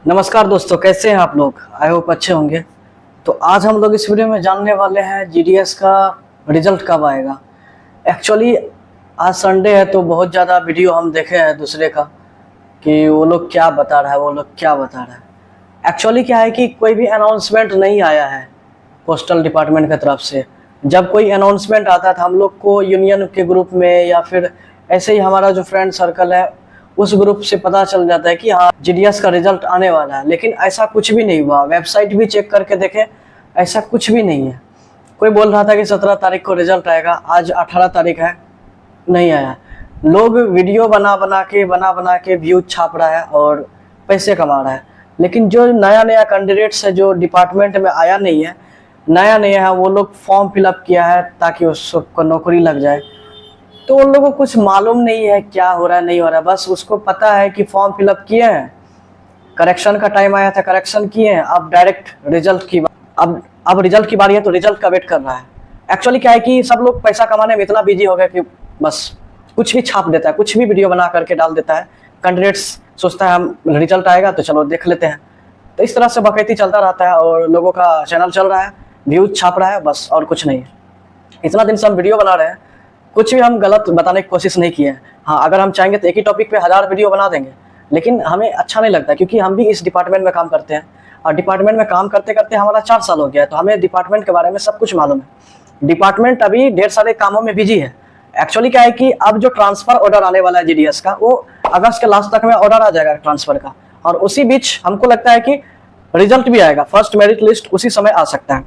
नमस्कार दोस्तों, कैसे हैं आप लोग। आई होप अच्छे होंगे। तो आज हम लोग इस वीडियो में जानने वाले हैं जीडीएस का रिजल्ट कब आएगा। एक्चुअली आज संडे है तो बहुत ज़्यादा वीडियो हम देखे हैं दूसरे का कि वो लोग क्या बता रहा है, वो लोग क्या बता रहा है। एक्चुअली क्या है कि कोई भी अनाउंसमेंट नहीं आया है पोस्टल डिपार्टमेंट की तरफ से। जब कोई अनाउंसमेंट आता था हम लोग को यूनियन के ग्रुप में या फिर ऐसे ही हमारा जो फ्रेंड सर्कल है उस ग्रुप से पता चल जाता है कि हाँ जीडीएस का रिजल्ट आने वाला है, लेकिन ऐसा कुछ भी नहीं हुआ। वेबसाइट भी चेक करके देखे, ऐसा कुछ भी नहीं है। कोई बोल रहा था कि 17 तारीख को रिजल्ट आएगा, आज 18 तारीख है, नहीं आया। लोग वीडियो बना बना के व्यूज छाप रहा है और पैसे कमा रहा है, लेकिन जो नया नया कैंडिडेट्स है जो डिपार्टमेंट में आया नहीं है, नया है, वो लोग फॉर्म फिलअप किया है ताकि उसको नौकरी लग जाए। तो उन लोगों को कुछ मालूम नहीं है क्या हो रहा है नहीं हो रहा है। बस उसको पता है कि फॉर्म फिलअप किए हैं, करेक्शन का टाइम आया था, करेक्शन किए हैं, अब डायरेक्ट रिजल्ट की अब रिजल्ट की बारी है तो रिजल्ट का वेट कर रहा है। एक्चुअली क्या है कि सब लोग पैसा कमाने में इतना बिजी हो गए कि बस कुछ भी छाप देता है, कुछ भी वीडियो बना करके डाल देता है। कैंडिडेट्स सोचता है हम रिजल्ट आएगा तो चलो देख लेते हैं। तो इस तरह से बकैती चलता रहता है और लोगों का चैनल चल रहा है, व्यूज छाप रहा है, बस और कुछ नहीं है। इतना दिन से हम वीडियो बना रहे हैं, कुछ भी हम गलत बताने की कोशिश नहीं किए हैं। हाँ, अगर हम चाहेंगे तो एक ही टॉपिक पे 1000 वीडियो बना देंगे, लेकिन हमें अच्छा नहीं लगता क्योंकि हम भी इस डिपार्टमेंट में काम करते हैं और डिपार्टमेंट में काम करते करते हमारा 4 साल हो गया है, तो हमें डिपार्टमेंट के बारे में सब कुछ मालूम है। डिपार्टमेंट अभी ढेर सारे कामों में बिजी है। एक्चुअली क्या है कि अब जो ट्रांसफर ऑर्डर आने वाला है जीडीएस का, वो अगस्त के लास्ट तक में ऑर्डर आ जाएगा ट्रांसफर का, और उसी बीच हमको लगता है कि रिजल्ट भी आएगा। फर्स्ट मेरिट लिस्ट उसी समय आ सकता है।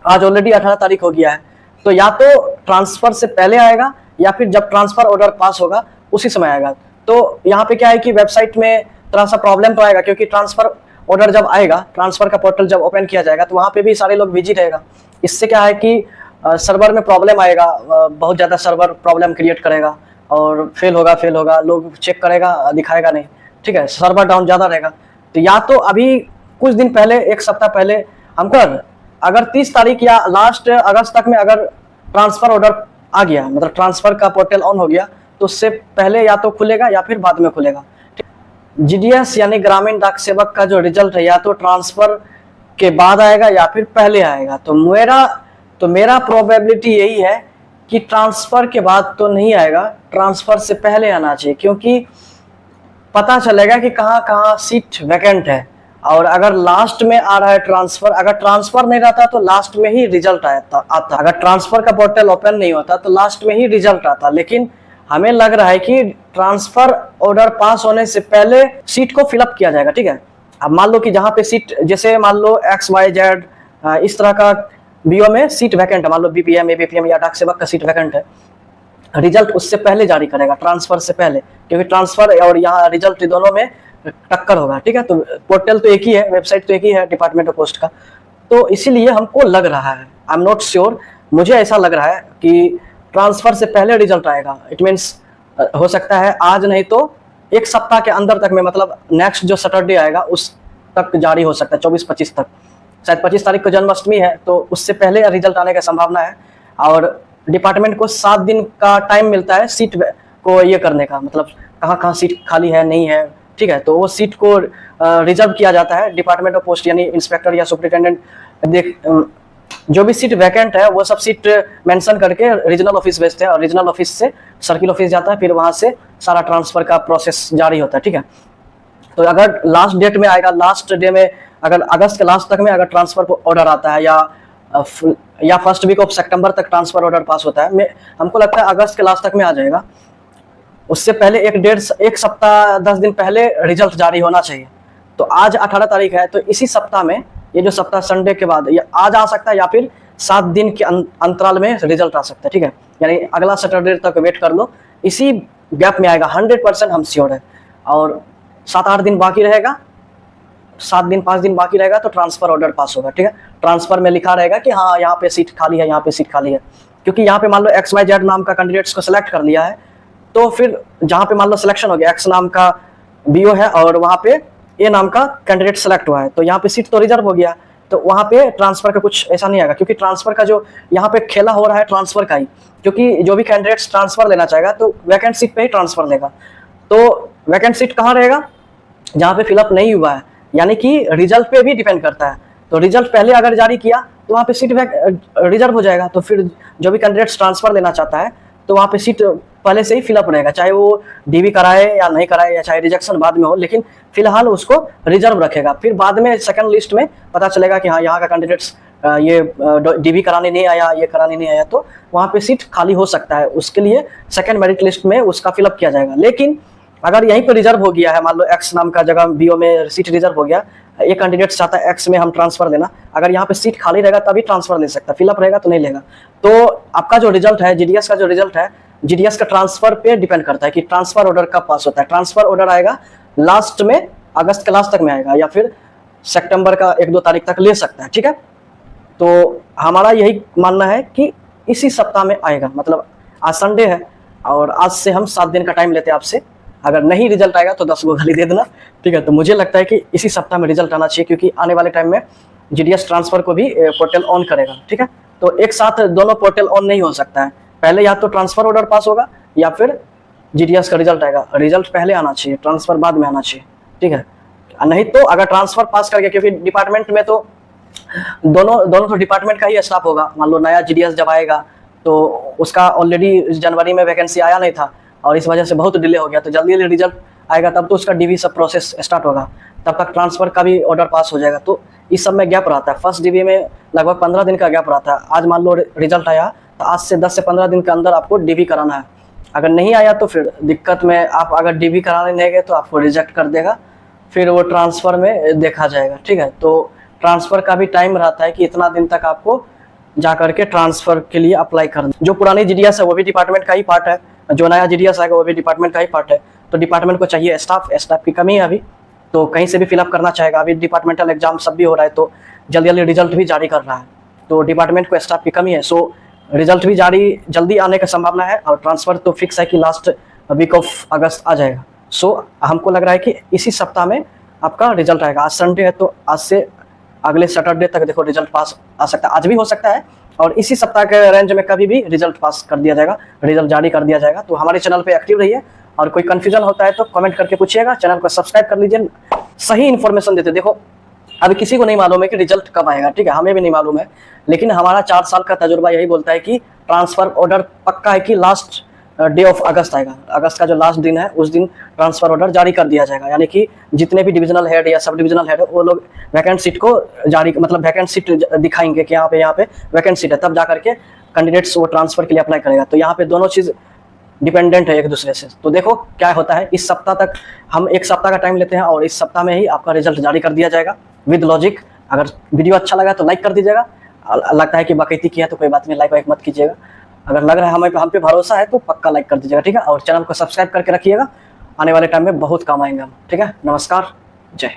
आज ऑलरेडी 18 तारीख हो गया है, तो या तो ट्रांसफर से पहले आएगा या फिर जब ट्रांसफर ऑर्डर पास होगा उसी समय आएगा। तो यहाँ पे क्या है कि वेबसाइट में थोड़ा सा प्रॉब्लम तो आएगा, क्योंकि ट्रांसफर ऑर्डर जब आएगा, ट्रांसफर का पोर्टल जब ओपन किया जाएगा तो वहाँ पे भी सारे लोग बिजी रहेगा। इससे क्या है कि सर्वर में प्रॉब्लम आएगा, बहुत ज़्यादा सर्वर प्रॉब्लम क्रिएट करेगा और फेल होगा, लोग चेक करेगा, दिखाएगा नहीं, ठीक है, सर्वर डाउन ज़्यादा रहेगा। तो या तो अभी कुछ दिन पहले, एक सप्ताह पहले हमको अगर 30 तारीख या लास्ट अगस्त तक में अगर ट्रांसफर ऑर्डर आ गया, मतलब ट्रांसफर का पोर्टल ऑन हो गया, तो उससे पहले या तो खुलेगा या फिर बाद में खुलेगा। जीडीएस यानी ग्रामीण डाक सेवक का जो रिजल्ट है या तो ट्रांसफर के बाद आएगा या फिर पहले आएगा। तो मेरा प्रोबेबिलिटी यही है कि ट्रांसफर के बाद तो नहीं आएगा, ट्रांसफर से पहले आना चाहिए, क्योंकि पता चलेगा कि कहाँ कहाँ सीट वैकेंट है। और अगर लास्ट में आ रहा है ट्रांसफर, अगर ट्रांसफर नहीं रहता तो लास्ट में ही रिजल्ट आता। अगर ट्रांसफर का पोर्टल ओपन नहीं होता तो लास्ट में ही रिजल्ट आता। लेकिन हमें लग रहा है कि ट्रांसफर ऑर्डर पास होने से पहले सीट को फिलअप किया जाएगा, ठीक है। अब मान लो कि जहाँ पे सीट, जैसे मान लो XYZ इस तरह का बीओ में सीट वैकेंट है, मान लो BPM, ABPM या डाक सेवक का सीट वैकेंट है, रिजल्ट उससे पहले जारी करेगा, ट्रांसफर से पहले, क्योंकि ट्रांसफर और यहाँ रिजल्ट दोनों में टक्कर होगा, ठीक है। तो पोर्टल तो एक ही है, वेबसाइट तो एक ही है डिपार्टमेंट ऑफ पोस्ट का। तो इसीलिए हमको लग रहा है, आई एम नॉट श्योर, मुझे ऐसा लग रहा है कि ट्रांसफर से पहले रिजल्ट आएगा। इट मीन्स हो सकता है आज नहीं तो एक सप्ताह के अंदर तक में, मतलब नेक्स्ट जो सैटरडे आएगा उस तक जारी हो सकता है, 24-25 तक। शायद 25 तारीख को जन्माष्टमी है, तो उससे पहले रिजल्ट आने की संभावना है। और डिपार्टमेंट को 7 दिन का टाइम मिलता है सीट को ये करने का, मतलब कहाँ कहाँ सीट खाली है नहीं है, ठीक है। तो वो सीट को रिजर्व किया जाता है डिपार्टमेंट ऑफ पोस्ट, यानी इंस्पेक्टर या सुपरिटेंडेंट जो भी सीट वैकेंट है वो सब सीट मेंशन करके रीजनल ऑफिस भेजते हैं, और रीजनल ऑफिस से सर्किल ऑफिस जाता है, फिर वहां से सारा ट्रांसफर का प्रोसेस जारी होता है, ठीक है। तो अगर लास्ट डेट में आएगा, लास्ट डे में, अगर अगस्त के लास्ट तक में अगर ट्रांसफर ऑर्डर आता है या फर्स्ट वीक ऑफ सितंबर तक ट्रांसफर ऑर्डर पास होता है, हमको लगता है अगस्त के लास्ट तक में आ जाएगा। उससे पहले एक सप्ताह 10 दिन पहले रिजल्ट जारी होना चाहिए। तो आज 18 तारीख है, तो इसी सप्ताह में, ये जो सप्ताह संडे के बाद, या आज आ सकता है या फिर 7 दिन के अंतराल में रिजल्ट आ सकता है, ठीक है। यानी अगला सैटरडे तक वेट कर लो, इसी गैप में आएगा, 100% हम श्योर है। और 7-8 दिन बाकी रहेगा, 7 दिन 5 दिन बाकी रहेगा तो ट्रांसफर ऑर्डर पास होगा, ठीक है। ट्रांसफर में लिखा रहेगा कि हाँ यहाँ पे सीट खाली है, यहाँ पे सीट खाली है, क्योंकि यहाँ पे मान लो XYZ नाम का कैंडिडेट्स को सिलेक्ट कर लिया है, तो फिर जहाँ पे मान लो सिलेक्शन हो गया, X नाम का बीओ है और वहाँ पे A नाम का कैंडिडेट सेलेक्ट हुआ है, तो यहाँ पे सीट तो रिजर्व हो गया, तो वहाँ पे ट्रांसफर का कुछ ऐसा नहीं आएगा, क्योंकि ट्रांसफर का जो यहाँ पे खेला हो रहा है ट्रांसफर का ही, क्योंकि जो भी कैंडिडेट्स ट्रांसफर लेना चाहेगा तो वैकेंट सीट पे ही ट्रांसफर लेगा। तो वैकेंट सीट कहाँ रहेगा, जहाँ पे फिलअप नहीं हुआ है, यानी कि रिजल्ट पे भी डिपेंड करता है। तो रिजल्ट पहले अगर जारी किया तो वहाँ पे सीट रिजर्व हो जाएगा, तो फिर जो भी कैंडिडेट्स ट्रांसफर लेना चाहता है तो वहाँ पे सीट पहले से ही फिलअप रहेगा, चाहे वो डीवी कराए या नहीं कराए, या चाहे रिजेक्शन बाद में हो, लेकिन फिलहाल उसको रिजर्व रखेगा। फिर बाद में सेकंड लिस्ट में पता चलेगा कि हाँ यहाँ का कैंडिडेट्स ये डीवी कराने नहीं आया, ये कराने नहीं आया, तो वहाँ पे सीट खाली हो सकता है, उसके लिए सेकंड मेरिट लिस्ट में उसका फिलअप किया जाएगा। लेकिन अगर यहीं पर रिजर्व हो गया है, मान लो एक्स नाम का जगह बीओ में सीट रिजर्व हो गया, एक कैंडिडेट चाहता है एक्स में हम ट्रांसफर लेना, अगर यहाँ पे सीट खाली रहेगा तभी ट्रांसफर ले सकता है, फिलअप रहेगा तो नहीं लेगा। तो आपका जो रिजल्ट है, जीडीएस का जो रिजल्ट है, जीडीएस का ट्रांसफर पे डिपेंड करता है कि ट्रांसफर ऑर्डर कब पास होता है। ट्रांसफर ऑर्डर आएगा लास्ट में, अगस्त के लास्ट तक में आएगा, या फिर सितंबर का 1-2 तारीख तक ले सकता है, ठीक है। तो हमारा यही मानना है कि इसी सप्ताह में आएगा, मतलब आज संडे है और आज से हम 7 दिन का टाइम लेते हैं आपसे। अगर नहीं रिजल्ट आएगा तो 10 गो गाली दे देना, ठीक है। तो मुझे लगता है कि इसी सप्ताह में रिजल्ट आना चाहिए, क्योंकि आने वाले टाइम में जीडीएस ट्रांसफर को भी पोर्टल ऑन करेगा, ठीक है। तो एक साथ दोनों पोर्टल ऑन नहीं हो सकता है, पहले या तो ट्रांसफर ऑर्डर पास होगा या फिर जीडीएस का रिजल्ट आएगा। रिजल्ट पहले आना चाहिए, ट्रांसफर बाद में आना चाहिए, ठीक है। नहीं तो अगर ट्रांसफर पास कर गया, क्योंकि डिपार्टमेंट में तो दोनों तो डिपार्टमेंट का ही स्टाफ होगा। मान लो नया जीडीएस जब आएगा तो उसका ऑलरेडी जनवरी में वैकेंसी आया नहीं था और इस वजह से बहुत डिले हो गया, तो जल्दी जल्दी रिजल्ट आएगा तब तो उसका डीवी सब प्रोसेस स्टार्ट होगा, तब तक ट्रांसफर का भी ऑर्डर पास हो जाएगा। तो इस सब में गैप रहता है, फर्स्ट डीवी में लगभग 15 दिन का गैप रहता है। आज मान लो रिजल्ट आया तो आज से 10 से 15 दिन के अंदर आपको डीवी कराना है। अगर नहीं आया तो फिर दिक्कत में, आप अगर डीवी कराने नहीं गए तो आपको रिजेक्ट कर देगा, फिर वो ट्रांसफर में देखा जाएगा, ठीक है। तो ट्रांसफर का भी टाइम रहता है कि इतना दिन तक आपको जा करके ट्रांसफर के लिए अप्लाई करना। जो पुरानी जीडीएस है वो भी डिपार्टमेंट का ही पार्ट है, जो नया जीडीएस आएगा वो भी डिपार्टमेंट का ही पार्ट है। तो डिपार्टमेंट को चाहिए स्टाफ की कमी है अभी, तो कहीं से भी फिलअप करना चाहेगा। अभी डिपार्टमेंटल एग्जाम सब भी हो रहा है, तो जल्दी जल्दी रिजल्ट भी जारी कर रहा है, तो डिपार्टमेंट को स्टाफ की कमी है। सो रिजल्ट भी जारी जल्दी आने का संभावना है, और ट्रांसफर तो फिक्स है कि लास्ट वीक ऑफ अगस्त आ जाएगा। सो हमको लग रहा है कि इसी सप्ताह में आपका रिजल्ट आएगा। आज संडे है तो आज से अगले सैटरडे तक देखो रिजल्ट पास आ सकता है, आज भी हो सकता है, और इसी सप्ताह के रेंज में कभी भी रिजल्ट पास कर दिया जाएगा, रिजल्ट जारी कर दिया जाएगा। तो हमारे चैनल पे एक्टिव रहिए, और कोई कंफ्यूजन होता है तो कमेंट करके पूछिएगा, चैनल को सब्सक्राइब कर लीजिए, सही इन्फॉर्मेशन देते। देखो अभी किसी को नहीं मालूम है कि रिजल्ट कब आएगा, ठीक है, हमें भी नहीं मालूम है, लेकिन हमारा 4 साल का तजुर्बा यही बोलता है कि ट्रांसफर ऑर्डर पक्का है कि लास्ट डे ऑफ अगस्त आएगा। अगस्त का जो लास्ट दिन है उस दिन ट्रांसफर ऑर्डर जारी कर दिया जाएगा, यानी कि जितने भी डिविजनल हेड या सब डिविजनल हेड है वो लोग वैकेंट सीट को जारी, मतलब वैकेंट सीट दिखाएंगे कि यहाँ पे वैकेंट सीट है, तब जा करके कैंडिडेट्स वो ट्रांसफर के लिए अप्लाई करेगा। तो यहाँ पे दोनों चीज़ डिपेंडेंट है एक दूसरे से। तो देखो क्या होता है, इस सप्ताह तक हम 1 सप्ताह का टाइम लेते हैं, और इस सप्ताह में ही आपका रिजल्ट जारी कर दिया जाएगा विद लॉजिक। अगर वीडियो अच्छा लगा तो लाइक कर दीजिएगा, लगता है कि बकैती किया तो कोई बात नहीं, लाइक वाइक मत कीजिएगा। अगर लग रहा है हम पे भरोसा है तो पक्का लाइक कर दीजिएगा, ठीक है। और चैनल को सब्सक्राइब करके रखिएगा, आने वाले टाइम में बहुत काम आएंगे हम, ठीक है। नमस्कार, जय हिंद।